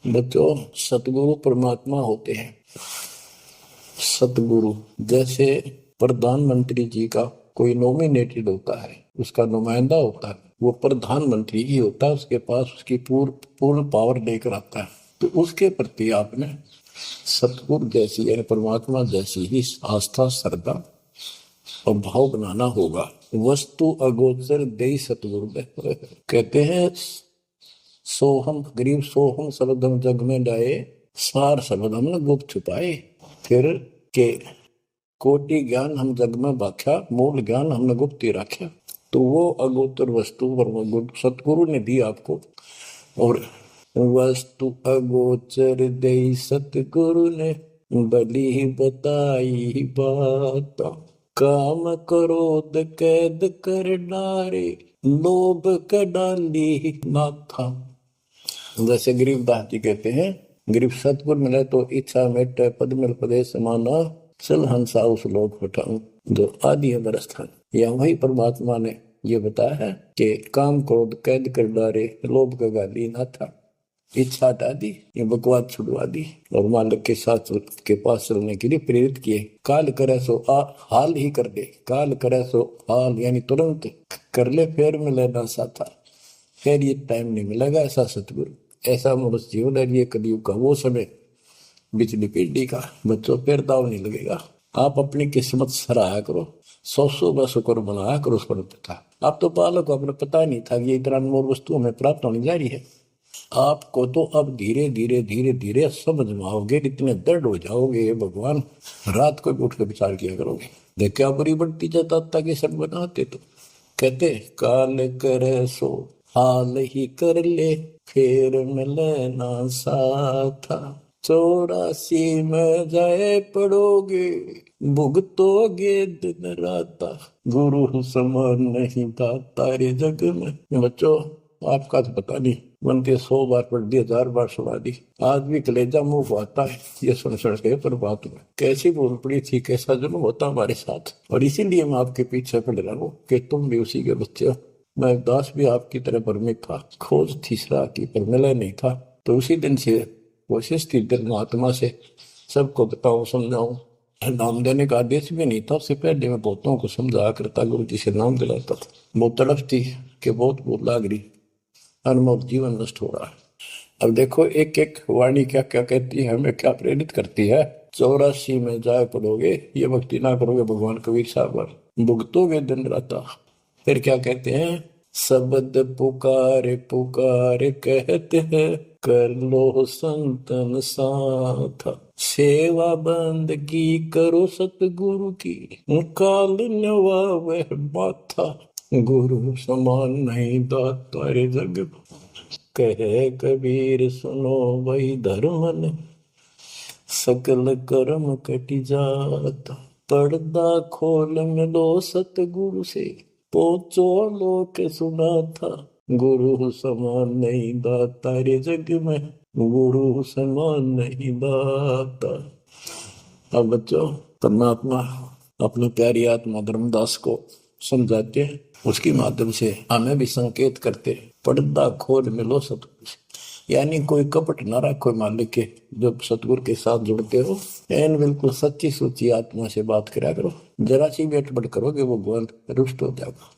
बच्चों, सतगुरु परमात्मा होते हैं। सतगुरु जैसे प्रधानमंत्री जी का कोई नॉमिनेटेड होता है, उसका नुमाइंदा होता है, वो प्रधानमंत्री ही होता है, उसके पास उसकी पूर्ण पावर लेकर आता है। तो उसके प्रति आपने सतगुरु जैसी यानी परमात्मा जैसी ही आस्था, श्रद्धा और भाव बनाना होगा। वस्तु अगोचर देई सतगुरु कहते हैं, सोहम गरीब सोहम शब्द हम जग में डाए, सार शब्द हमने गुप्त छुपाए। फिर के कोटि ज्ञान हम जग में बाख्या, मूल ज्ञान हमने गुप्त ही रखा। तो वो अगोचर वस्तु सतगुरु ने दी आपको। और वस्तु अगोचर दे सतगुरु ने, बली बताई बात। काम क्रोध कैद कर डारे, लोभ का डाली नाथा। जैसे गरीबदास जी कहते हैं, गरीब सतगुरु मिले तो इच्छा मेटे, पद मिल पदे समाना, चल हंसा उस लोक उठाऊं जो आदि है बरस्थान। या वही परमात्मा ने ये बताया है कि काम क्रोध कैद कर डारे, लोभ का गाली ना था, इच्छा हटा दी, ये बकवाद छुड़वा दी और मालिक के साथ के पास चलने के लिए प्रेरित किए। काल करे सो हाल ही कर दे, काल करे सो हाल यानी तुरंत कर ले, फिर मिले ना साथा, फिर ये टाइम नहीं मिलेगा। ऐसा सतगुरु, ऐसा मनुष्य जीवन है ये कलयुग का वो समय, बिजली पीढ़ी का। बच्चों फिर दाव नहीं लगेगा। आप अपनी किस्मत सराहा करो, सौ ब शुक्र बनाया करो उस पर था। आप तो बालक को अपने पता नहीं था कि इतना अनमोल वस्तु हमें प्राप्त होने जा रही है। आपको तो अब धीरे धीरे धीरे धीरे समझ में आओगे, इतने दृढ़ हो जाओगे भगवान, रात को भी उठ कर विचार किया करोगे। देख क्या बड़ी बढ़ती जाता के सब बनाते। तो कहते काल करे सो हाल ही कर ले, फिर मिले ना साथा। 84 में जाए पड़ोगे, भुगतोगे दिन राता, गुरु समान नहीं था तारे जग में। बच्चों, आपका तो पता नहीं, बनते 100 बार पढ़ दी, 1000 बार सुना दी, आज भी कलेजा मुंह को आता है ये सुन के। पर बात में कैसी बोल पड़ी थी, कैसा जुल्म होता हमारे साथ। और इसीलिए मैं आपके पीछे पड़ रहा हूँ कि तुम भी उसी के बच्चे हो। मैं दास भी आपकी तरह भ्रमित था, खोज तीसरा की पर मिला नहीं था। तो उसी दिन से कोशिश थी महात्मा से सबको बताऊं, समझाऊं। नाम देने का आदेश भी नहीं था, उससे पहले मैं बहुतों को समझाया करता, गुरु जी से नाम दिलाता था। बहुत तड़फ थी कि बहुत बहुत लाग रही, अनमोल जीवन नष्ट हो रहा है। अब देखो एक एक वाणी क्या क्या कहती है, हमें क्या प्रेरित करती है। 84 में जाए पड़ोगे, ये भक्ति ना करोगे भगवान कबीर साहब, भुगतोगे दिन राता। फिर क्या कहते हैं, शब्द पुकार पुकार कहते हैं, कर लो संतन साथ। सेवा बंदगी करो सतगुरु की, काल नवावे माथा। गुरु समान नहीं दाता रे जग, कहे कबीर सुनो वही धर्म ने, सकल कर्म कटी जाता। पर्दा खोल मिलो सतगुरु से, पहुंचो लोक सुना था। गुरु समान नहीं दाता रे जग में, गुरु समान नहीं दाता। अब बच्चों, परमात्मा अपनी प्यारी आत्मा धर्मदास को समझाते हैं, उसके माध्यम से हमें भी संकेत करते हैं। पर्दा खोल मिलो सतगुरु से, यानी कोई कपट ना रखो मालिक के। जब सतगुरु के साथ जुड़ते हो, एन बिल्कुल सच्ची सुच्ची आत्मा से बात करा करो। जरा सी भी अटपट करोगे वो भगवान रुष्ट हो जाएगा।